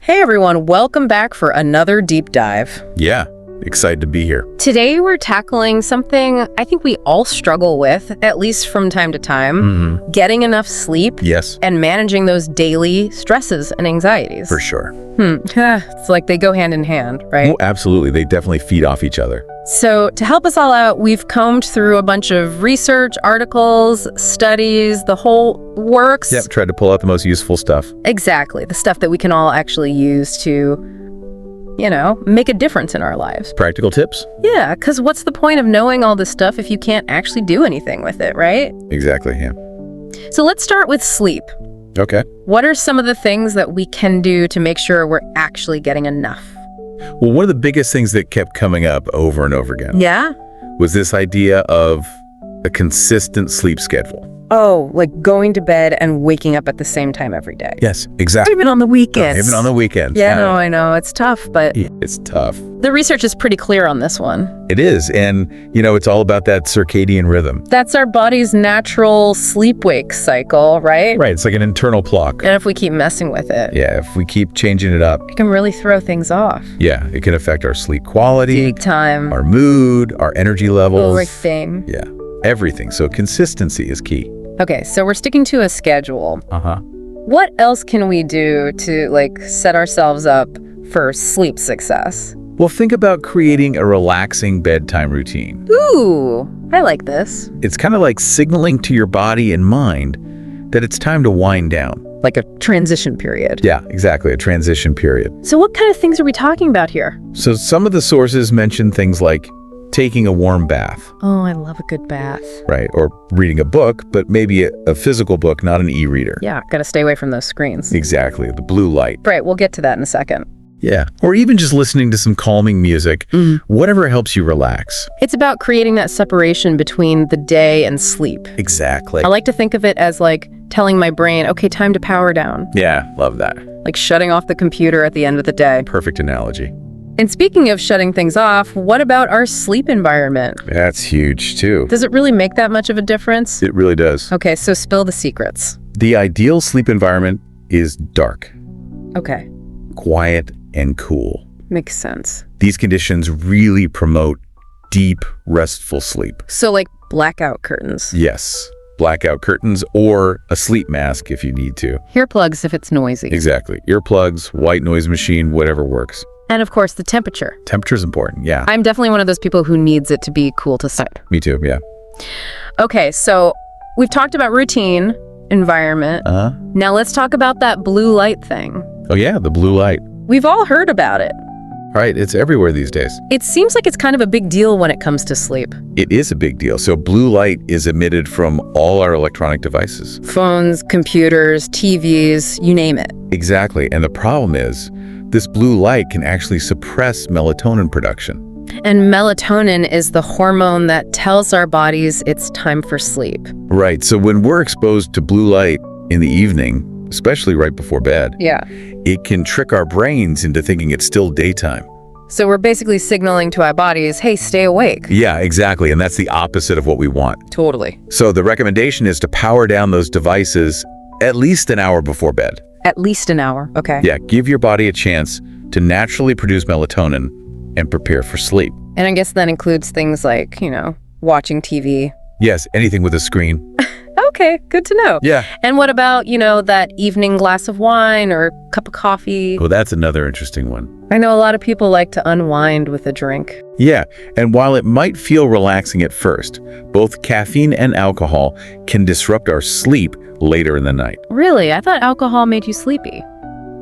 Hey everyone, welcome back for another deep dive. Yeah, excited to be here. Today we're tackling something I think we all struggle with, at least from time to time, getting enough sleep. Yes. And managing those daily stresses and anxieties. For sure. It's like they go hand in hand, right? Oh, absolutely. They definitely feed off each other. So to help us all out, we've combed through a bunch of research, articles, studies, the whole works. Yep, tried to pull out the most useful stuff. Exactly, the stuff that we can all actually use to, make a difference in our lives. Practical tips? Yeah, because what's the point of knowing all this stuff if you can't actually do anything with it, right? Exactly, yeah. So let's start with sleep. Okay. What are some of the things that we can do to make sure we're actually getting enough? Well, one of the biggest things that kept coming up over and over again was this idea of a consistent sleep schedule. Oh, like going to bed and waking up at the same time every day. Yes, exactly. Even on the weekends. Even on the weekends. Yeah, no, I know. It's tough, but it's tough. The research is pretty clear on this one. It is. And, it's all about that circadian rhythm. That's our body's natural sleep-wake cycle, right? Right. It's like an internal clock. And if we keep messing with it, Yeah, if we keep changing it up, it can really throw things off. yeah, it can affect our sleep quality, Big time. our mood, our energy levels. Everything. Yeah, everything. So consistency is key. Okay, so we're sticking to a schedule. Uh-huh. What else can we do to, set ourselves up for sleep success? Well, think about creating a relaxing bedtime routine. Ooh, I like this. It's kind of like signaling to your body and mind that it's time to wind down. Like a transition period. Yeah, exactly, a transition period. So what kind of things are we talking about here? So some of the sources mention things like taking a warm bath, Oh, I love a good bath. right? Or reading a book, but maybe a physical book, not an e-reader. Yeah, gotta stay away from those screens. Exactly, the blue light. Right, we'll get to that in a second. Yeah. Or even just listening to some calming music, whatever helps you relax. It's about creating that separation between the day and sleep. Exactly. I like to think of it as telling my brain, okay, time to power down. Yeah, love that. Like shutting off the computer at the end of the day. Perfect analogy. And speaking of shutting things off, what about our sleep environment? That's huge too. Does it really make that much of a difference? It really does. Okay, so spill the secrets. The ideal sleep environment is dark, Okay, quiet, and cool. makes sense. These conditions really promote deep, restful sleep. So blackout curtains. Yes, blackout curtains or a sleep mask if you need to. Earplugs if it's noisy. Exactly. Earplugs, white noise machine, whatever works. And of course, the temperature. Temperature's important, yeah. I'm definitely one of those people who needs it to be cool to sit. Me too, yeah. Okay, so we've talked about routine, environment. Now let's talk about that blue light thing. Oh yeah, the blue light. We've all heard about it. Right, it's everywhere these days. It seems like it's kind of a big deal when it comes to sleep. It is a big deal. So blue light is emitted from all our electronic devices. Phones, computers, TVs, you name it. Exactly. And the problem is, this blue light can actually suppress melatonin production. And melatonin is the hormone that tells our bodies it's time for sleep. Right. So when we're exposed to blue light in the evening, especially right before bed, Yeah. it can trick our brains into thinking it's still daytime. So we're basically signaling to our bodies, hey, stay awake. Yeah, exactly. And that's the opposite of what we want. Totally. So the recommendation is to power down those devices at least an hour before bed. At least an hour. Okay. Yeah, give your body a chance to naturally produce melatonin and prepare for sleep. And I guess that includes things like, watching TV. Yes, anything with a screen. Okay, good to know. Yeah. And what about, that evening glass of wine or cup of coffee? Well, that's another interesting one. I know a lot of people like to unwind with a drink. Yeah, and while it might feel relaxing at first, both caffeine and alcohol can disrupt our sleep later in the night. Really? I thought alcohol made you sleepy.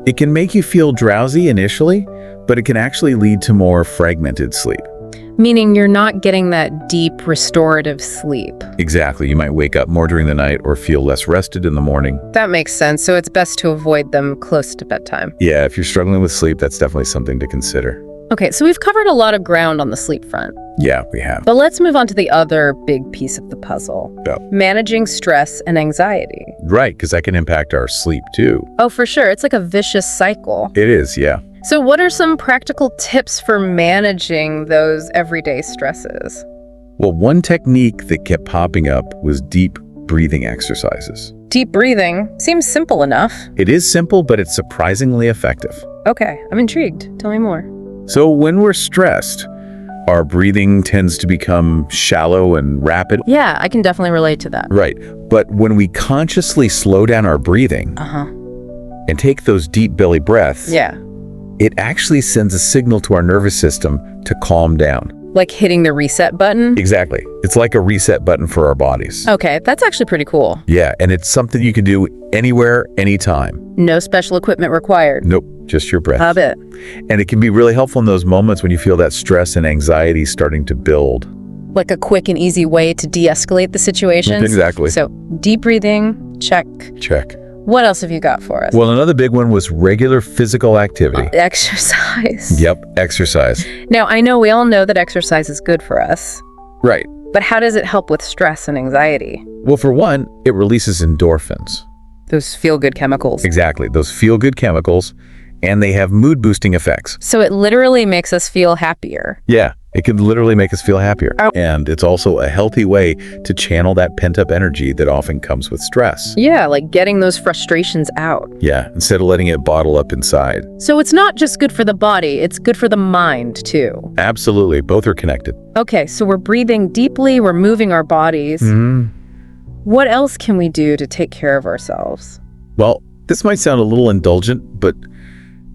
It can make you feel drowsy initially, but it can actually lead to more fragmented sleep. Meaning you're not getting that deep restorative sleep. Exactly. You might wake up more during the night or feel less rested in the morning. That makes sense. So it's best to avoid them close to bedtime. Yeah, if you're struggling with sleep, that's definitely something to consider. Okay, so we've covered a lot of ground on the sleep front. Yeah, we have. But let's move on to the other big piece of the puzzle. Yeah. Managing stress and anxiety. Right, because that can impact our sleep too. Oh, for sure. It's like a vicious cycle. It is, yeah. So what are some practical tips for managing those everyday stresses? Well, one technique that kept popping up was deep breathing exercises. Deep breathing seems simple enough. It is simple, but it's surprisingly effective. Okay, I'm intrigued. Tell me more. So when we're stressed, our breathing tends to become shallow and rapid. Yeah, I can definitely relate to that. Right. But when we consciously slow down our breathing and take those deep belly breaths, it actually sends a signal to our nervous system to calm down. Like hitting the reset button? Exactly. It's like a reset button for our bodies. Okay, that's actually pretty cool. Yeah, and it's something you can do anywhere, anytime. No special equipment required. Nope, just your breath. I bet. And it can be really helpful in those moments when you feel that stress and anxiety starting to build. Like a quick and easy way to de-escalate the situation. Exactly. So deep breathing, check. Check. What else have you got for us? Well, another big one was regular physical activity. Exercise. Yep, exercise. Now, I know we all know that exercise is good for us. Right. But how does it help with stress and anxiety? Well, for one, it releases endorphins. Those feel-good chemicals. Exactly, those feel-good chemicals, and they have mood-boosting effects. So it literally makes us feel happier. Yeah, it can literally make us feel happier. And it's also a healthy way to channel that pent-up energy that often comes with stress. Yeah, like getting those frustrations out. Yeah, instead of letting it bottle up inside. So it's not just good for the body, it's good for the mind, too. Absolutely, both are connected. Okay, so we're breathing deeply, we're moving our bodies. What else can we do to take care of ourselves? Well, this might sound a little indulgent, but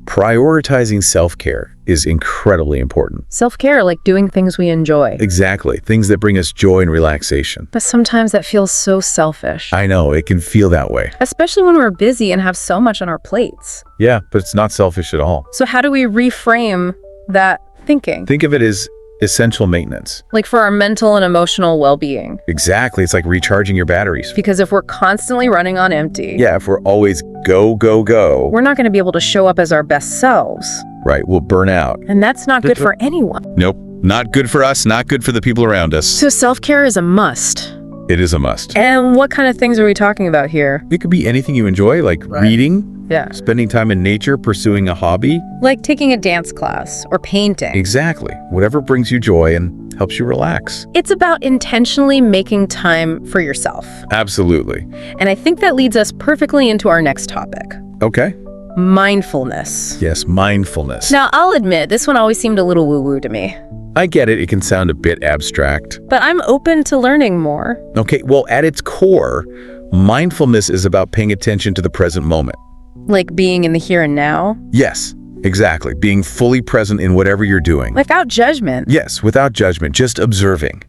prioritizing self-care is incredibly important. Self-care, like doing things we enjoy. Exactly. Things that bring us joy and relaxation. But sometimes that feels so selfish. I know, it can feel that way. Especially when we're busy and have so much on our plates. Yeah, but it's not selfish at all. So how do we reframe that thinking? Think of it as essential maintenance. Like for our mental and emotional well-being. Exactly. It's like recharging your batteries. Because if we're constantly running on empty. Yeah, if we're always go, go, go. We're not going to be able to show up as our best selves. Right, we'll burn out. And that's not good for anyone. Nope, not good for us, not good for the people around us. So self-care is a must. It is a must. And what kind of things are we talking about here? It could be anything you enjoy, like reading, spending time in nature, pursuing a hobby. Like taking a dance class or painting. Exactly. Whatever brings you joy and helps you relax. It's about intentionally making time for yourself. Absolutely. And I think that leads us perfectly into our next topic. Okay. Mindfulness. Yes, mindfulness. Now, I'll admit, this one always seemed a little woo-woo to me. I get it. It can sound a bit abstract. But I'm open to learning more. Okay, well, at its core, mindfulness is about paying attention to the present moment. Like being in the here and now? Yes, exactly. Being fully present in whatever you're doing. Without judgment? Yes, without judgment, just observing.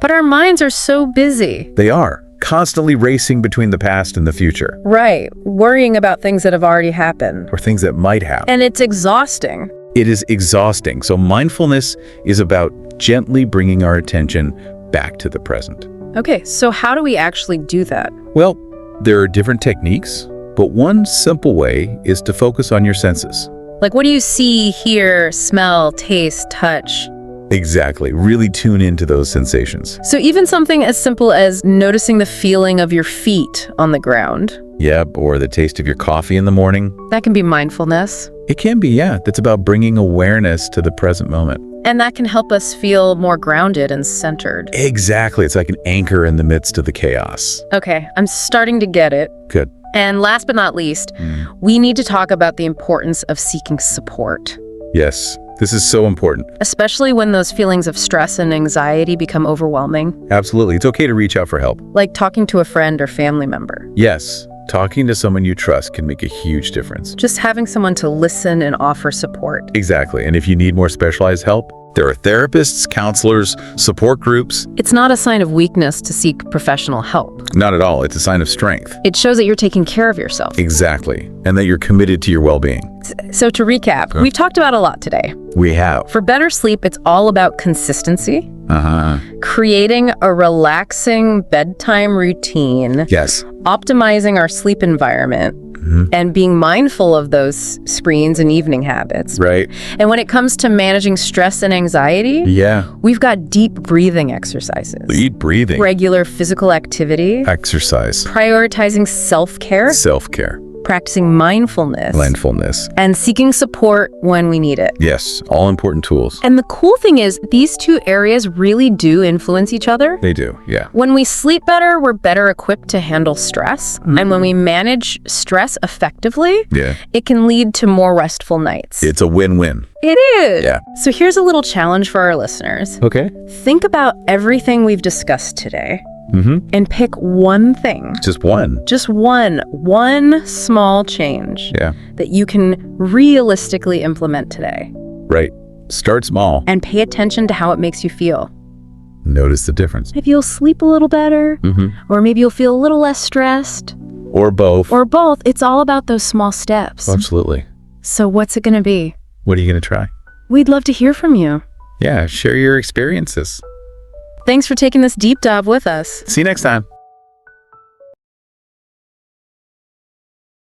But our minds are so busy. They are. Constantly racing between the past and the future. Right. Worrying about things that have already happened. Or things that might happen. And it's exhausting. It is exhausting. So mindfulness is about gently bringing our attention back to the present. Okay, so how do we actually do that? Well, there are different techniques, but one simple way is to focus on your senses. Like what do you see, hear, smell, taste, touch? Exactly. Really tune into those sensations. So even something as simple as noticing the feeling of your feet on the ground. Yep, or the taste of your coffee in the morning. That can be mindfulness. It can be, yeah. That's about bringing awareness to the present moment. And that can help us feel more grounded and centered. Exactly. It's like an anchor in the midst of the chaos. Okay, I'm starting to get it. Good. And last but not least, we need to talk about the importance of seeking support. Yes, this is so important. Especially when those feelings of stress and anxiety become overwhelming. Absolutely. It's okay to reach out for help. Like talking to a friend or family member. Yes. Talking to someone you trust can make a huge difference. Just having someone to listen and offer support. Exactly. And if you need more specialized help, there are therapists, counselors, support groups. It's not a sign of weakness to seek professional help. Not at all. It's a sign of strength. It shows that you're taking care of yourself. Exactly. And that you're committed to your well-being. So to recap, we've talked about a lot today. We have. For better sleep, it's all about consistency. Creating a relaxing bedtime routine. Yes. Optimizing our sleep environment. And being mindful of those screens and evening habits. Right. And when it comes to managing stress and anxiety, we've got deep breathing exercises. Deep breathing. Regular physical activity. Exercise. Prioritizing self-care. Self-care. practicing mindfulness. And seeking support when we need it. Yes, all important tools. And the cool thing is, these two areas really do influence each other. They do, yeah. When we sleep better, we're better equipped to handle stress. And when we manage stress effectively, it can lead to more restful nights. It's a win-win. It is. Yeah. So here's a little challenge for our listeners. Okay. Think about everything we've discussed today. And pick one thing. Just one. Just one small change that you can realistically implement today. Right. Start small. And pay attention to how it makes you feel. Notice the difference. Maybe you'll sleep a little better, or maybe you'll feel a little less stressed. Or both. Or both. It's all about those small steps. Absolutely. So what's it going to be? What are you going to try? We'd love to hear from you. Yeah, share your experiences. Thanks for taking this deep dive with us. See you next time.